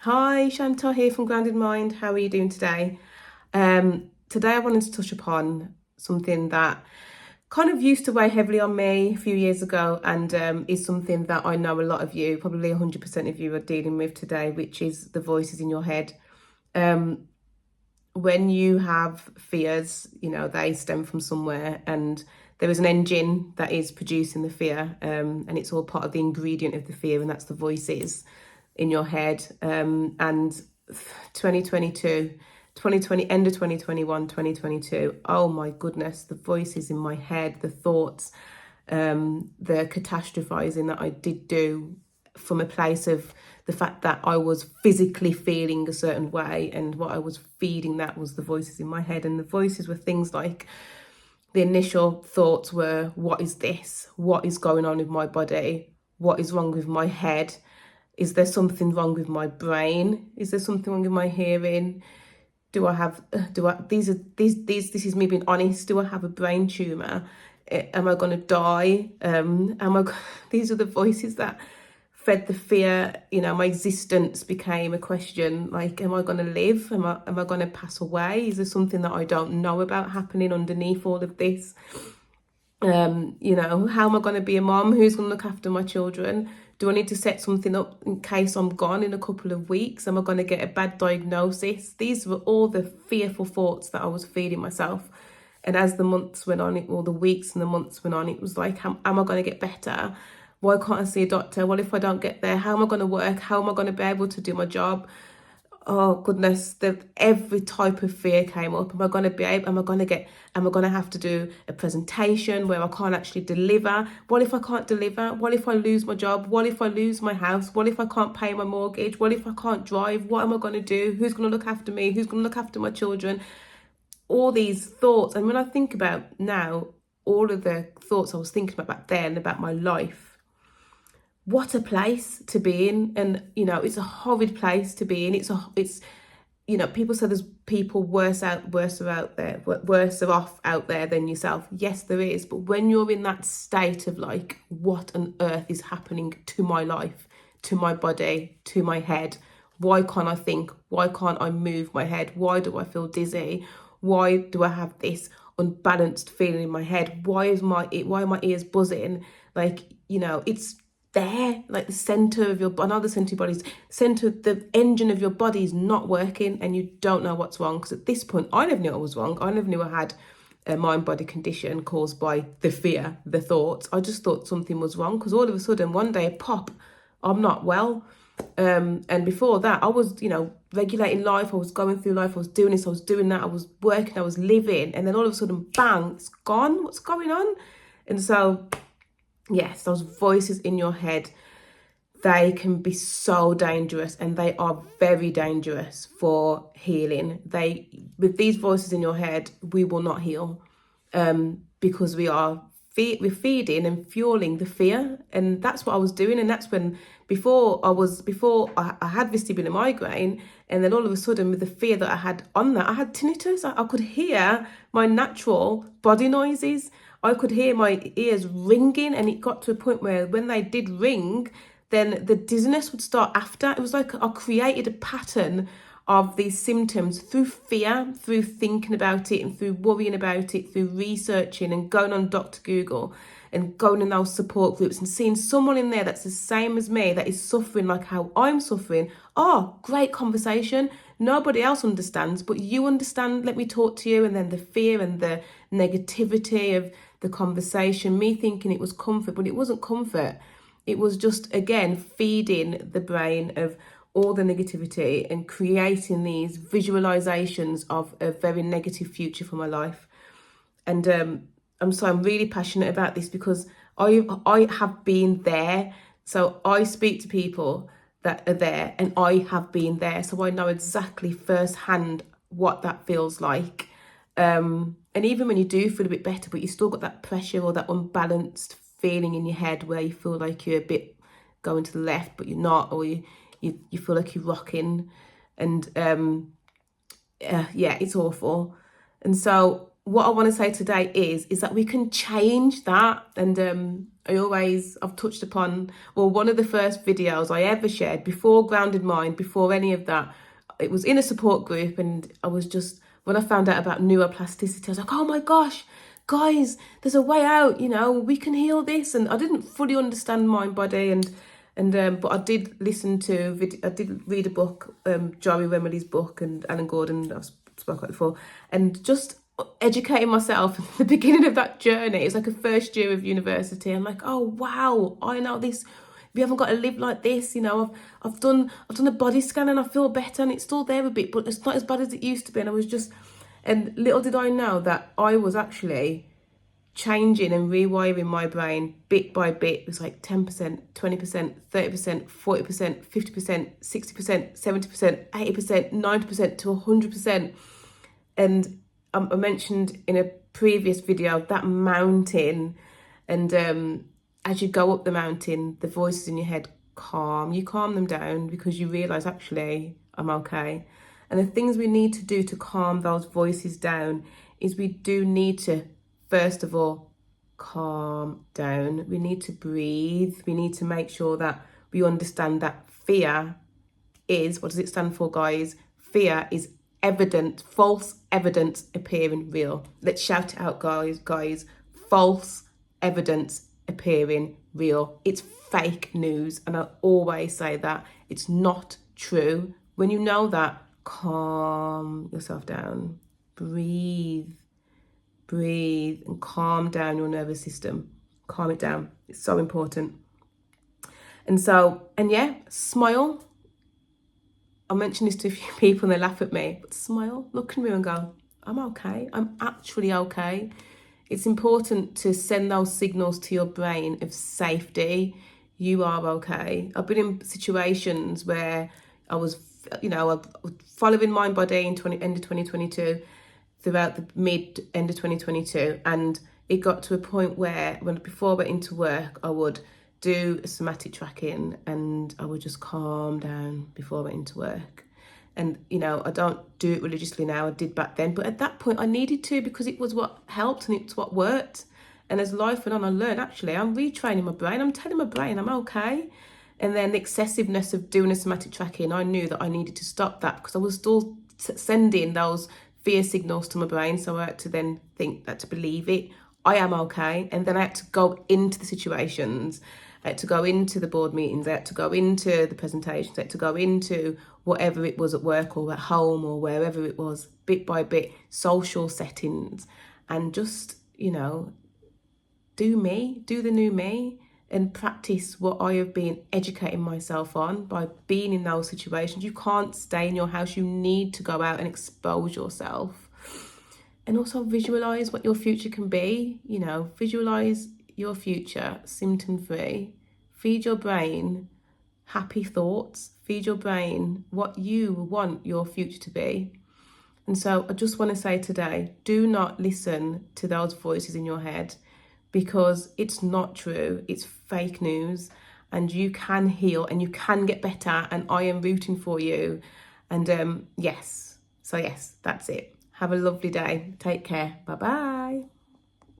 Hi, Chantal here from Grounded Mind. How are you doing today? Today I wanted to touch upon something that kind of used to weigh heavily on me a few years ago, and is something that I know a lot of you, probably 100% of you, are dealing with today, which is the voices in your head. When you have fears, they stem from somewhere, and there is an engine that is producing the fear, and it's all part of the ingredient of the fear, and that's the voices in your head. And 2022, 2020, end of 2021, 2022, oh my goodness, the voices in my head, the thoughts, the catastrophizing that I did do from a place of the fact that I was physically feeling a certain way, and what I was feeding that was the voices in my head. And the voices were things like, the initial thoughts were, what is this? What is going on with my body? What is wrong with my head? Is there something wrong with my brain? Is there something wrong with my hearing? This is me being honest. Do I have a brain tumor? Am I going to die? These are the voices that fed the fear. My existence became a question, like, am I going to live? Am I going to pass away? Is there something that I don't know about happening underneath all of this? How am I going to be a mom? Who's going to look after my children? Do I need to set something up in case I'm gone in a couple of weeks? Am I going to get a bad diagnosis? These were all the fearful thoughts that I was feeding myself. And as the months went on, or the weeks and the months went on, it was like, am I going to get better? Why can't I see a doctor? Well, if I don't get there, how am I going to work? How am I going to be able to do my job? Oh goodness, every type of fear came up. Am I going to have to do a presentation where I can't actually deliver? What if I can't deliver? What if I lose my job? What if I lose my house? What if I can't pay my mortgage? What if I can't drive? What am I going to do? Who's going to look after me? Who's going to look after my children? All these thoughts. And when I think about now, all of the thoughts I was thinking about back then, about my life, what a place to be in. And it's a horrid place to be in. It's people say there's people worse off out there than yourself. Yes, there is. But when you're in that state of like, what on earth is happening to my life, to my body, to my head? Why can't I think? Why can't I move my head? Why do I feel dizzy? Why do I have this unbalanced feeling in my head? Why are my ears buzzing? It's there, like the center of your body, not the center of your body's center, the engine of your body is not working, and you don't know what's wrong. Because at this point, I never knew I was wrong. I never knew I had a mind-body condition caused by the fear, the thoughts. I just thought something was wrong, because all of a sudden, one day, pop, I'm not well. And before that, I was, regulating life. I was going through life. I was doing this. I was doing that. I was working. I was living. And then all of a sudden, bang, it's gone. What's going on? And so, yes, those voices in your head, they can be so dangerous, and they are very dangerous for healing. With these voices in your head, we will not heal, because we're feeding and fueling the fear. And that's what I was doing. And that's when, before I had vestibular migraine, and then all of a sudden, with the fear that I had on that, I had tinnitus. I could hear my natural body noises. I could hear my ears ringing, and it got to a point where when they did ring, then the dizziness would start after. It was like I created a pattern of these symptoms through fear, through thinking about it, and through worrying about it, through researching and going on Dr. Google and going in those support groups and seeing someone in there that's the same as me, that is suffering like how I'm suffering. Oh, great conversation. Nobody else understands, but you understand. Let me talk to you. And then the fear and the negativity of the conversation, me thinking it was comfort, but it wasn't comfort. It was just, again, feeding the brain of all the negativity and creating these visualizations of a very negative future for my life. And I'm really passionate about this, because I have been there. So I speak to people that are there, and I have been there. So I know exactly firsthand what that feels like. And even when you do feel a bit better, but you still got that pressure or that unbalanced feeling in your head where you feel like you're a bit going to the left, but you're not, or you feel like you're rocking. And it's awful. And so what I want to say today is that we can change that. And I've touched upon, well, one of the first videos I ever shared before Grounded Mind, before any of that, it was in a support group, and I was just, when I found out about neuroplasticity, I was like, oh my gosh, guys, there's a way out, we can heal this. And I didn't fully understand mind body, but I did I did read a book, Joey Remedi's book, and Alan Gordon, I've spoken about before, and just educating myself at the beginning of that journey. It's like a first year of university. I'm like, oh wow, I know this. We haven't got to live like this, I've done a body scan and I feel better, and it's still there a bit, but it's not as bad as it used to be. And little did I know that I was actually changing and rewiring my brain bit by bit. It was like 10%, 20%, 30%, 40%, 50%, 60%, 70%, 80%, 90% to 100%. And I mentioned in a previous video that mountain, and as you go up the mountain, the voices in your head you calm them down, because you realise, actually, I'm okay. And the things we need to do to calm those voices down is we do need to, first of all, calm down. We need to breathe. We need to make sure that we understand that fear is, what does it stand for, guys? Fear is false evidence appearing real. Let's shout it out, guys. False evidence appearing real. It's fake news, and I always say that. It's not true. When you know that, calm yourself down. Breathe, and calm down your nervous system. Calm it down. It's so important. And yeah, smile. I mentioned this to a few people and they laugh at me, but smile, look in the mirror and go, I'm okay. I'm actually okay. It's important to send those signals to your brain of safety. You are okay. I've been in situations where I was, following mind body in end of 2022, throughout the end of 2022. And it got to a point where before I went into work, I would do a somatic tracking and I would just calm down before I went into work. And, I don't do it religiously now. I did back then. But at that point, I needed to, because it was what helped and it's what worked. And as life went on, I learned, actually, I'm retraining my brain. I'm telling my brain I'm okay. And then the excessiveness of doing a somatic tracking, I knew that I needed to stop that, because I was still sending those fear signals to my brain. So I had to then think that, to believe it, I am okay. And then I had to go into the situations. I had to go into the board meetings, I had to go into the presentations, I had to go into whatever it was at work or at home or wherever it was, bit by bit, social settings, and just, do the new me, and practice what I have been educating myself on by being in those situations. You can't stay in your house. You need to go out and expose yourself. And also visualize what your future can be. Visualize your future symptom-free. Feed your brain happy thoughts. Feed your brain what you want your future to be. And so I just want to say today, do not listen to those voices in your head, because it's not true. It's fake news, and you can heal and you can get better, and I am rooting for you. And yes, that's it. Have a lovely day. Take care. Bye-bye.